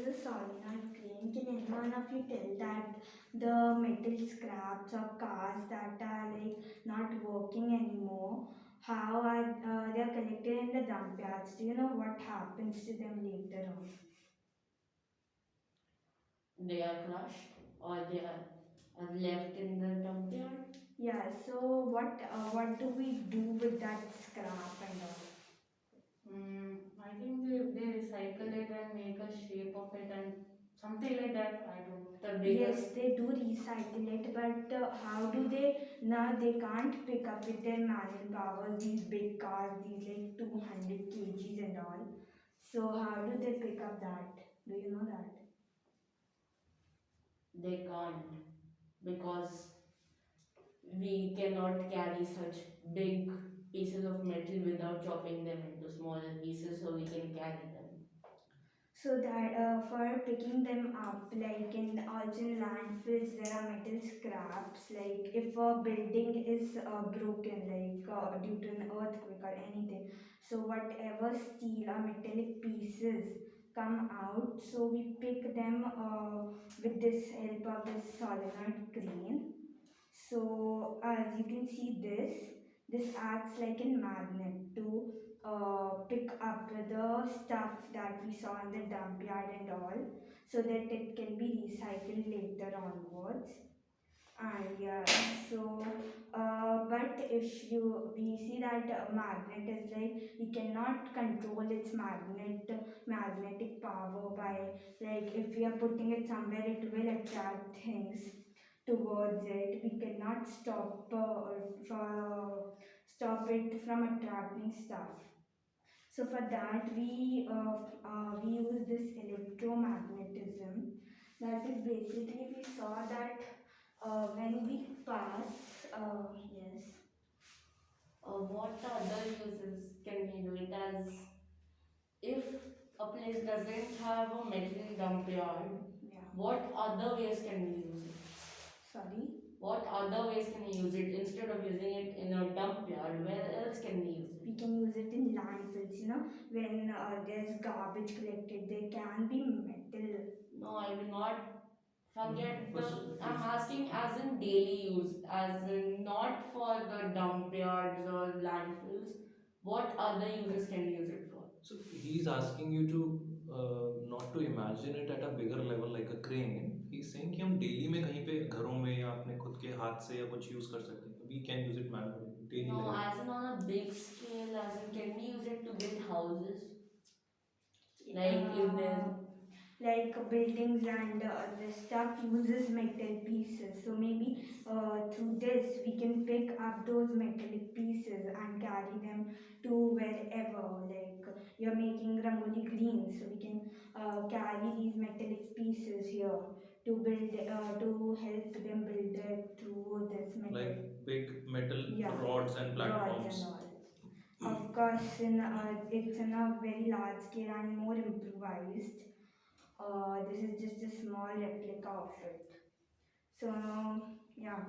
is a solenoid crane. Can any one of you tell that the metal scraps or cars that are like not working anymore, how are they are collected in the dump yards? Do you know what happens to them later on? They are crushed or they are left in the dump yard. Yeah. So what do we do with that scrap and all? I think they recycle it and make a shape of it and something like that. I don't know. The Yes, bigger, they do recycle it, but how do they? Now they can't pick up with their manual power these big cars, these like 200 kgs and all. So how do they pick up that? Do you know that? they can't because we cannot carry such big pieces of metal without chopping them into smaller pieces so we can carry them. So that for picking them up, like in also in landfills, there are metal scraps. Like if a building is broken, like due to an earthquake or anything, so whatever steel or metallic pieces come out, so we pick them with this help of this solenoid crane. So as you can see this acts like a magnet to pick up the stuff that we saw in the dump yard and all so that it can be recycled later onwards. And yeah, so but if you we see that magnet is like we cannot control its magnetic power by like if we are putting it somewhere it will attract things towards it. We cannot stop it from attracting stuff. So for that we use this electromagnetism. That is basically we saw that when we pass, yes, What other uses can we do it as if a place doesn't have a metal dump yard? yeah, What other ways can we use it? sorry. What other ways can we use it instead of using it in a dump yard? Where else can we use it? We can use it in landfills, when there's garbage collected, there can be metal. No, I will not forget the. First, I'm asking as in daily use, as in not for the dump yards or landfills. What other uses can we use it for? so he's asking you to not to imagine it at a bigger level like a crane. He's saying कि हम daily में कहीं पे घरों में या अपने खुद के हाथ से या कुछ यूज कर सकते हैं. We can use it manually, daily No, level. as in on a big scale, as in can we use it to build houses? Like if uh, there's like buildings and the stuff uses metal pieces. So maybe through this we can pick up those metallic pieces and carry them to wherever. Like you're making rangoli greens, so we can carry these metallic pieces here to build to help them build it through this metal. Like big metal Yeah, rods and rods and platforms. all. Of course, it's in a very large scale and more improvised. This is just a small replica of it. So yeah,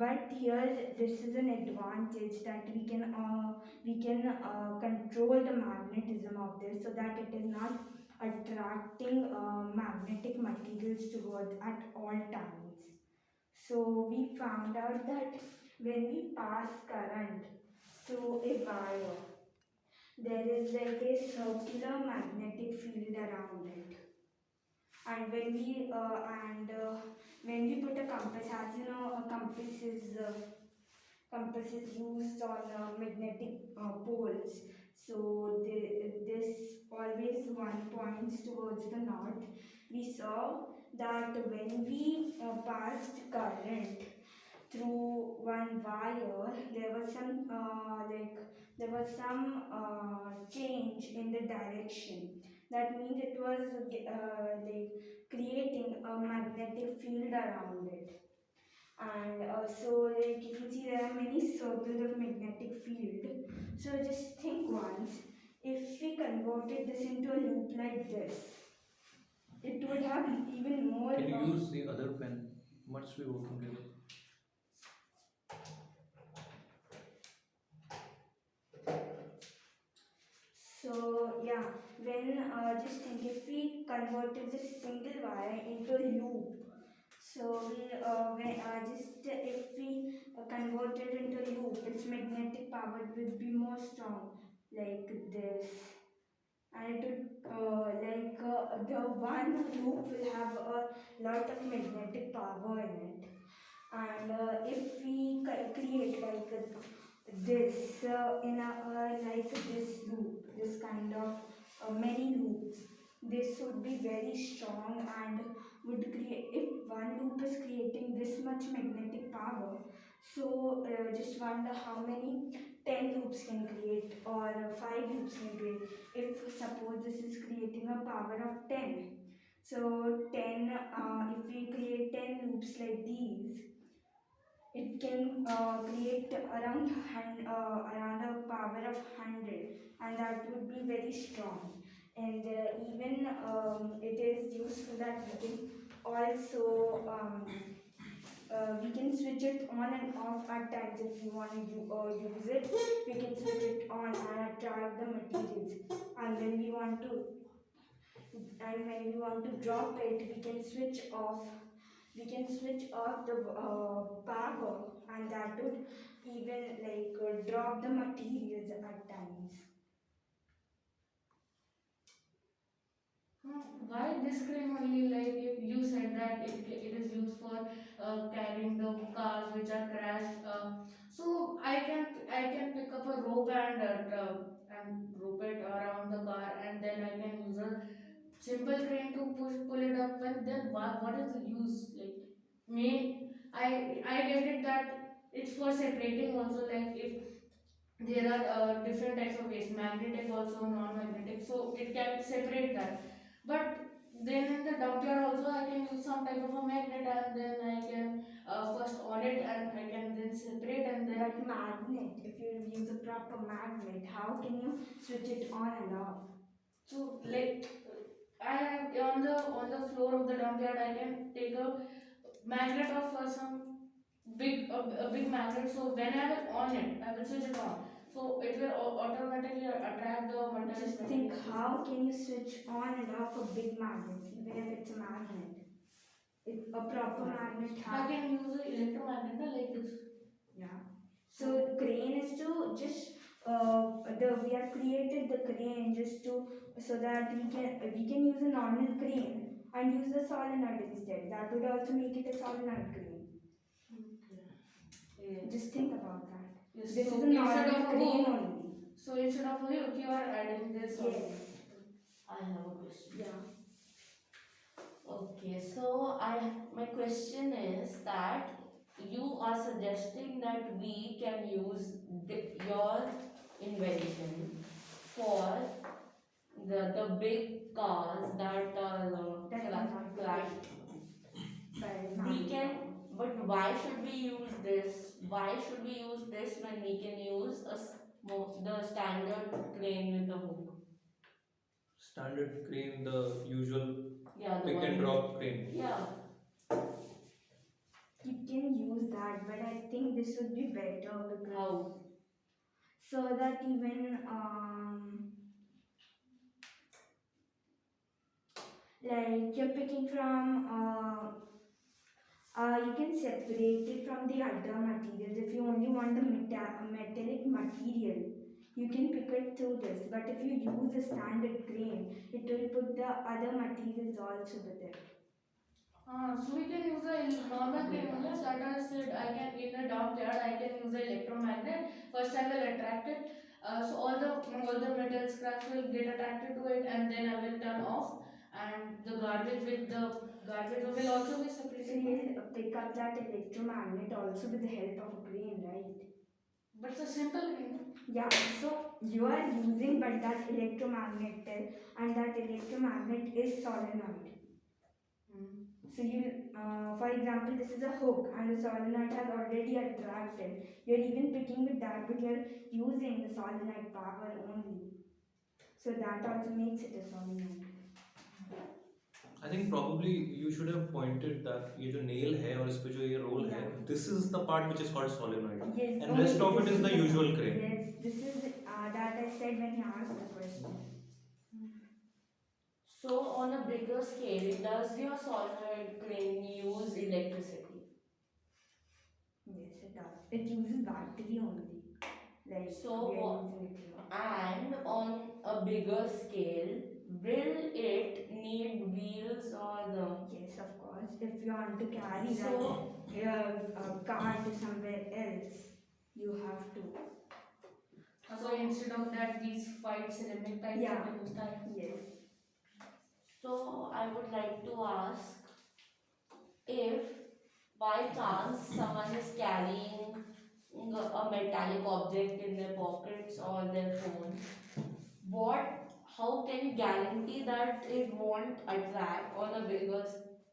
but here this is an advantage that we can control the magnetism of this so that it is not attracting magnetic materials towards at all times. So we found out that when we pass current through a wire, there is like a circular magnetic field around it. And when we put a compass, as you know, a compass is used on magnetic poles. So this always one points towards the north. We saw that when we passed current through one wire, there was some change in the direction. That means it was like creating a magnetic field around it. And so like you can see there are many circles of magnetic field. So just think once, if we converted this into a loop like this, it would have even more. Can you use the other pen? Must be working together. So yeah, when just think if we converted this single wire into a loop, so just if we convert it into a loop, its magnetic power would be more strong, like this, and it would the one loop will have a lot of magnetic power in it. And if we create like this in a like this loop, this kind of many loops, this would be very strong and would create, if one loop is creating this much magnetic power, so just wonder how many 10 loops can create, or 5 loops can create, if suppose this is creating a power of 10. So 10, if we create 10 loops like these, it can create around a power of 100, and that would be very strong. And even it is useful that we can also we can switch it on and off at times. If we want to use it, we can switch it on and attract the materials, and then we want to, and when we want to drop it, we can switch off the power, and that would even drop the materials at times. Why this crane only? Like if you said that it is used for carrying the cars which are crashed. So I can pick up a rope and rope it around the car, and then I can use a simple crane to pull it up. When then what is the use? Like main I get it that it's for separating also. Like if there are different types of waste, magnetic also, non-magnetic, so it can separate that. But then in the dump also I can use some type of a magnet, and then I can first on it, and I can then separate, and then But magnet, if you use a proper magnet, how can you switch it on and off? so like I on the floor of the dump I can take a magnet of some a big magnet. So when I will on it, I will switch it on, so it will automatically attract the materials Just when we think, are using. how can you switch on and off a big magnet, even if it's a magnet? A proper magnet I has. can use an electromagnet like this. Yeah. So the crane is to just we have created the crane just to, so that we can use a normal crane and use the solenoid instead. That would also make it a solenoid crane. Okay. Yes. Just think about that. Yes. This So is a instead normal of a crane hook, only. so instead of a hook, you are adding this. Yes. I have a question. Yeah. Okay, so my question is that you are suggesting that we can use your invention for the big cars that are That cannot be crashed. by We can, manual. but why should we use this? Why should we use this when we can use the standard crane with a hook? Standard crane, the usual Yeah, the pick and one. drop crane. Yeah. You can use that, but I think this would be better because How? so that even like you're picking from you can separate it from the other materials. If you only want the metallic material, you can pick it through this. But if you use a standard grain, it will put the other materials also with it. So we can use a normal crane only. That I said I can in a dump yard I can use the electromagnet. First I will attract it. So all the metal scraps will get attracted to it, and then I will turn off, and the garbage will also be So separated. you'll pick up that electromagnet also with the help of a grain, right? But it's a simple crane. Yeah, so you are using but that electromagnet, and that electromagnet is solenoid. So for example, this is a hook and the solenoid has already attracted. You're even picking with that, but you're using the solenoid power only. So that also makes it a solenoid. I think probably you should have pointed that ये जो nail है और इस पे जो ये roll है, Yeah. this is the part which is called solenoid. Yes. And rest of it this is the usual crane. Yes, this is that I said when he asked the question. So, on a bigger scale, does your solenoid crane use electricity? Yes, it does. It uses battery only. Like So, we are using it here. and on a bigger scale, will it need wheels or the? Yes, of course. If you want to carry So, that car to somewhere else, you have to. so instead of that, these fight ceramic types Yeah. you can use that. Yes. So, I would like to ask if by chance someone is carrying a metallic object in their pockets or their phone, what how can you guarantee that it won't attract on a bigger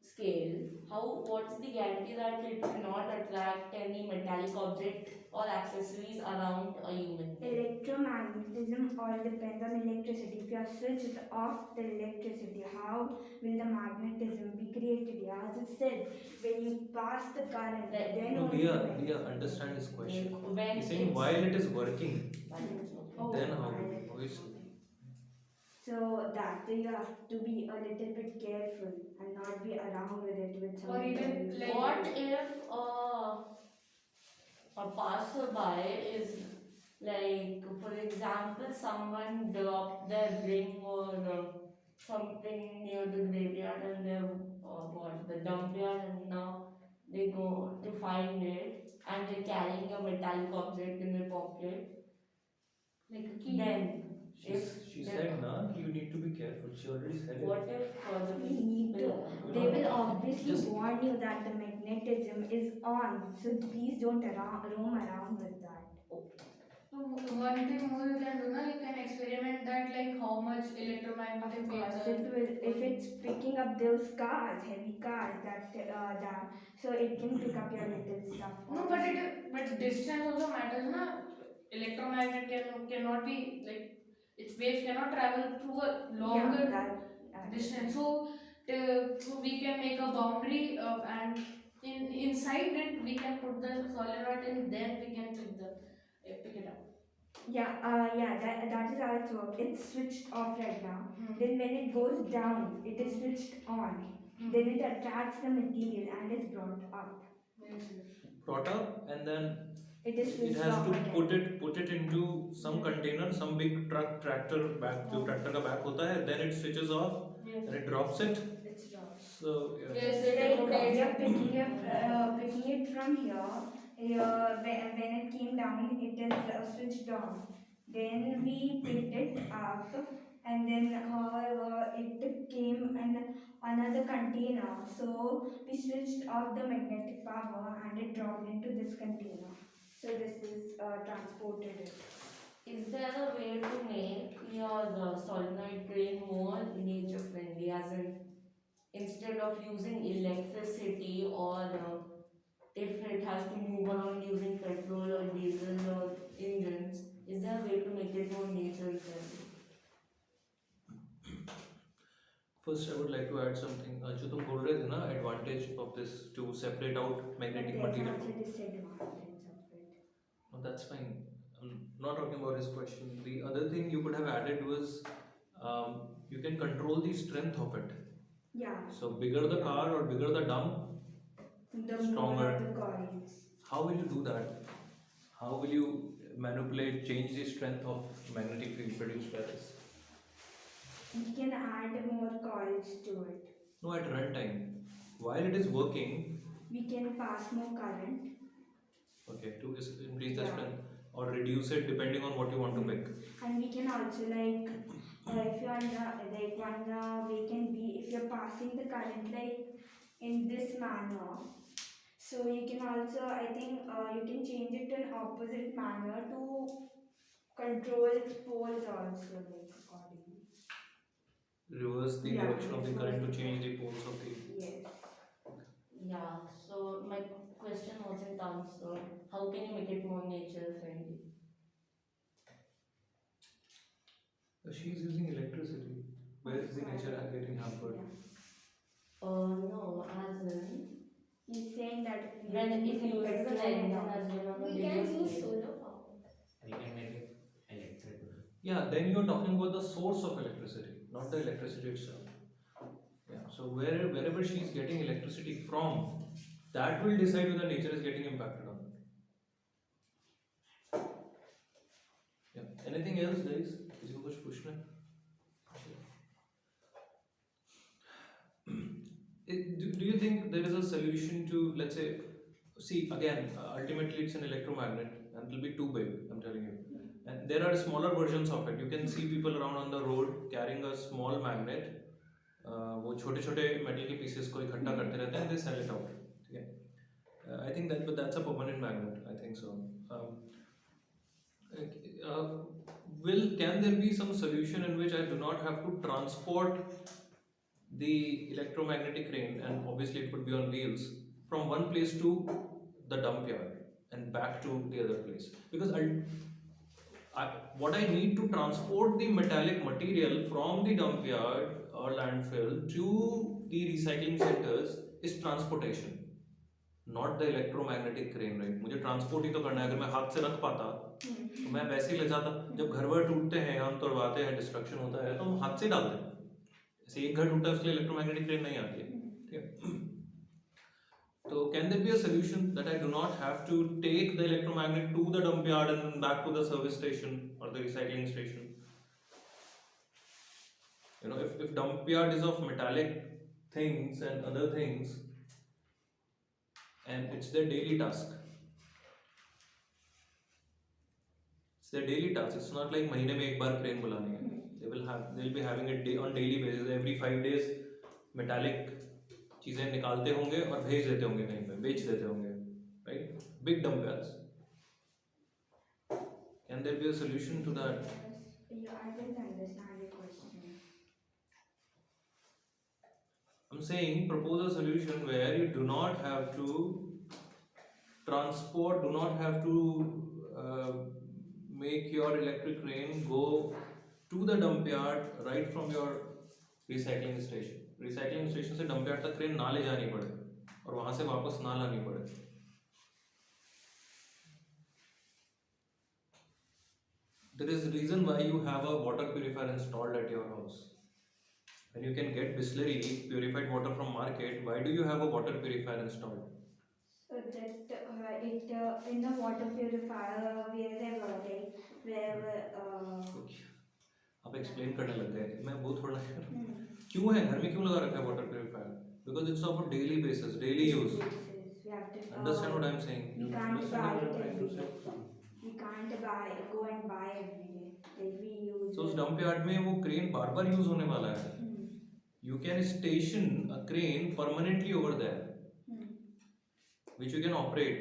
scale? How what's the guarantee that it will not attract any metallic object or accessories around a human being? Electromagnetism all depends on electricity. If you are switched off the electricity, how will the magnetism be created? Yeah, as I said, when you pass the current, Like, then No, only the Dia, magnetism. understand his question. when He's saying it's while it is working, when it's working. Oh, then how while will it how is is working. So that you have to be a little bit careful and not be around with it with some Or even materials. like what if a passerby is like, for example, someone dropped their ring or something near the graveyard and they're what the dump yard, and now they go to find it and they're carrying a metallic object in their pocket, like a key. Then she said na you need to be careful. She already said it. what if the We need to. They No, will obviously just warn you that the magnetism is on. So please don't roam around with that. So one thing more you can do now, you can experiment that like how much electromagnetic Of waves course, are it will. If going. it's picking up those cars, heavy cars, that so it can pick up your little stuff. No, but but distance also matters, na? Electromagnet cannot be like its waves cannot travel through a longer That is distance. right. So we can make a boundary and inside it we can put the solenoid and then we can pick it up. Yeah, that is how it works. It's switched off right now. Hmm. Then when it goes down, it is switched on. Hmm. Then it attracts the material and is brought up. Yes, yes. brought up and then It is it switched has off to again. put it into some container, some big tractor back जो tractor का back होता है, then it switches off Yes. and it drops it. It's dropped. So yeah. Yes, Like it we are rotates. picking it from here. When it came down, it is switched on. Then we picked it up, and then however it came in another container. So we switched off the magnetic power, and it dropped into this container. So this is transported it. Is there a way to make your solenoid crane more nature friendly, as in instead of using electricity or if it has to move around using petrol or diesel or engines, is there a way to make it more nature friendly? First, I would like to add something. जो तुम बोल रहे थे ना, advantage of this to separate out But magnetic there's material. also disadvantage of it. No, that's fine. I'm not talking about his question. The other thing you could have added was you can control the strength of it. Yeah. So bigger the car or bigger the dump, The stronger. more the coils. How will you do that? How will you manipulate, change the strength of magnetic field produced by this? We can add more coils to it. No, at runtime. While it is working, We can pass more current. okay, to increase the Yeah. strength or reduce it depending on what you want to pick. And we can also if you're on the vacant B, if you're passing the current in this manner, so you can also I think you can change it in opposite manner to control poles also accordingly. Reverse the Yeah, direction of the reverse current to the change the poles of the. Yes. Yeah, so my question wasn't answered. How can you make it more nature friendly? She's using electricity. Where is the nature getting hampered? Yeah. No, as in He's saying that if when it using uses an petrol and engine all. as well on a We bigger can use scale. solar power. We can make it electric. Yeah, then you're talking about the source of electricity, not the electricity itself. So wherever she is getting electricity from, that will decide whether nature is getting impacted or not. Yeah. Anything else, guys? किसी को कुछ पूछना है? Do you think there is a solution to, let's say, see again, ultimately it's an electromagnet and it'll be too big, I'm telling you. And there are smaller versions of it. You can see people around on the road carrying a small magnet. वो छोटे छोटे metal के pieces को इकट्ठा करते रहते हैं, they sell it out. ठीक है? I think that, but that's a permanent magnet. I think so. Uh, can there be some solution in which I do not have to transport the electromagnetic crane, and obviously it would be on wheels, from one place to the dump yard and back to the other place? Because what I need to transport the metallic material from the dump yard or landfill to the recycling centers is transportation, not the electromagnetic crane, right? मुझे transport ही तो करना है. अगर मैं हाथ से रख पाता तो मैं वैसे ही ले जाता. जब घर वर टूटते हैं, हम तोड़वाते हैं, डिस्ट्रक्शन होता है, तो हम हाथ से डालते हैं. ऐसे एक घर टूटा है, उसके लिए इलेक्ट्रोमैग्नेटिक क्रेन नहीं आती है. ठीक है? So can there be a solution that I do not have to take the electromagnet to the dump yard and then back to the service station or the recycling station? You know, if dump yard is of metallic things and other things, and it's their daily task. It's their daily task. It's not like महीने में एक बार crane बुलानी है. They'll be having it on daily basis. Every 5 days metallic चीजें निकालते होंगे और भेज देते होंगे कहीं पे, बेच देते होंगे, right? Big dump yards. Can there be a solution to that? Yeah, I didn't understand your question. I'm saying propose a solution where you do not have to transport, do not have to make your electric crane go to the dump yard right from your recycling station. Recycling station से dump yard तक crane ना ले जानी पड़े और वहाँ से वापस ना लानी पड़े. There is a reason why you have a water purifier installed at your house. When you can get Bisleri purified water from market, why do you have a water purifier installed? So that it in the water purifier wherever like wherever. आप explain करने लग गए, मैं वो थोड़ा क्यों है घर में, क्यों लगा रखा है water purifier? Because it's of daily basis, daily use. We have to understand what I am saying? we can't buy it every day. We can't go and buy every day. Like we use. So उस dump yard में वो crane बार बार use होने वाला है. You can station a crane permanently over there, which you can operate,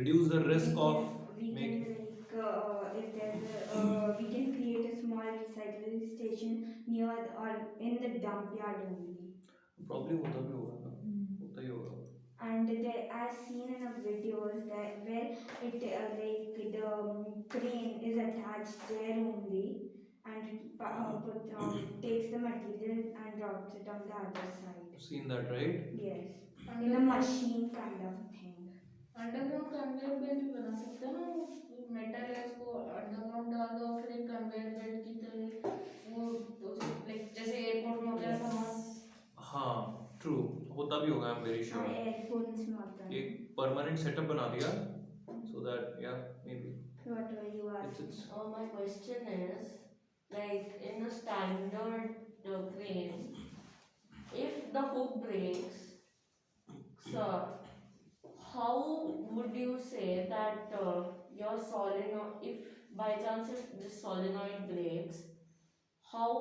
reduce the risk of making. If there's we can create a small recycling station near or in the dump yard only. Probably होता भी होगा ना, होता ही होगा. And there, I've seen in the videos that where it like the crane is attached there only, and it takes the material and drops it on the other side. You've seen that, right? Yes, in a machine kind of thing. Underground conveyor belt भी बना सकते हैं ना, वो metal है उसको underground डाल दो फिर एक कन्वेयर बेल्ट की तरह वो लाइक जैसे एयरपोर्ट में होता है सामान. हाँ, ट्रू, होता भी होगा, I am very sure. Airports में होता है. एक परमानेंट सेटअप बना दिया, so that yeah maybe. What were you asking? My question is, like in a standard crane, if the hook breaks, so how would you say that your solenoid, if by chance if this solenoid breaks, how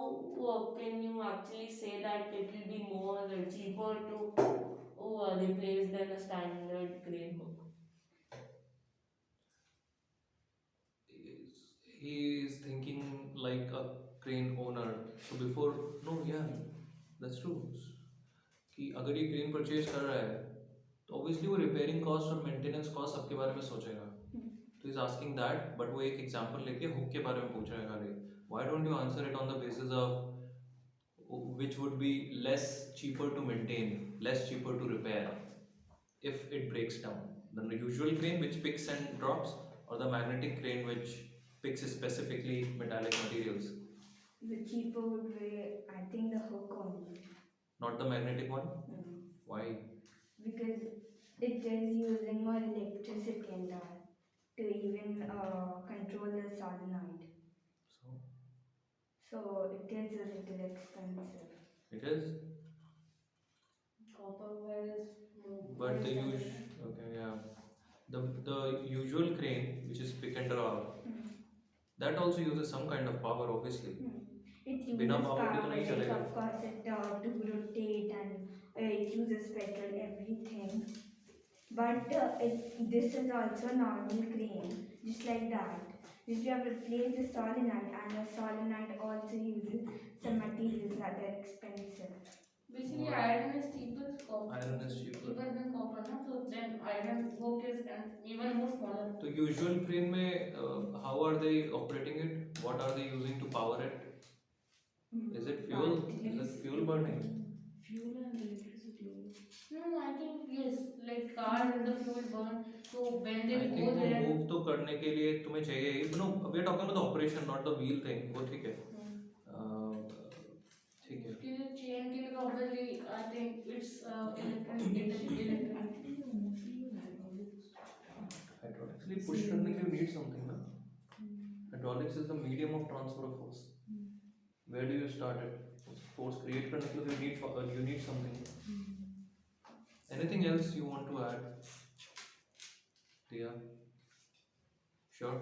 can you actually say that it will be more cheaper to replace than a standard crane hook? He is thinking like a crane owner. So before, no, yeah, that's true. कि अगर ये crane purchase कर रहा है तो obviously वो repairing cost और maintenance cost सबके बारे में सोचेगा. तो he's asking that, but वो एक example लेके hook के बारे में पूछ रहा है खाली. Why don't you answer it on the basis of which would be less cheaper to maintain, less cheaper to repair if it breaks down? The usual crane which picks and drops, or the magnetic crane which picks specifically metallic materials? The cheaper would be, I think, the hook only. Not the magnetic one? No. Why? Because it is using more electricity and that to even control the solenoid. So So it is a little expensive. it is. Copper wire is more But the established. usual, okay, yeah. The usual crane, which is pick and drop, that also uses some kind of power, obviously. It बिना uses power के तो power, नहीं like चलेगा. of course it to rotate and it uses petrol, everything. But this is also a normal crane, just like that. If you have replaced the solenoid, and the solenoid also uses some materials that are expensive. Basically, What? iron is cheaper, Iron is cheaper. cheaper than copper, na? So then iron hook is and even more smaller. तो usual crane में how are they operating it? What are they using to power it? Is it fuel? Is it fuel burning? Fuel and electricity. No, I think yes, like car the fuel burn. So when they I go think वो there, move तो करने के लिए तुम्हें चाहिए ही. No, we are talking about the operation, not the wheel thing. वो ठीक है. ठीक है. उसके लिए चेन के लिए तो obviously I think it's electric. Hydraulics push करने के लिए you need something ना. Hydraulics is the medium of transfer of force. Where do you start it? Force create करने के लिए you need something. Anything else you want to add? Tia? Sure.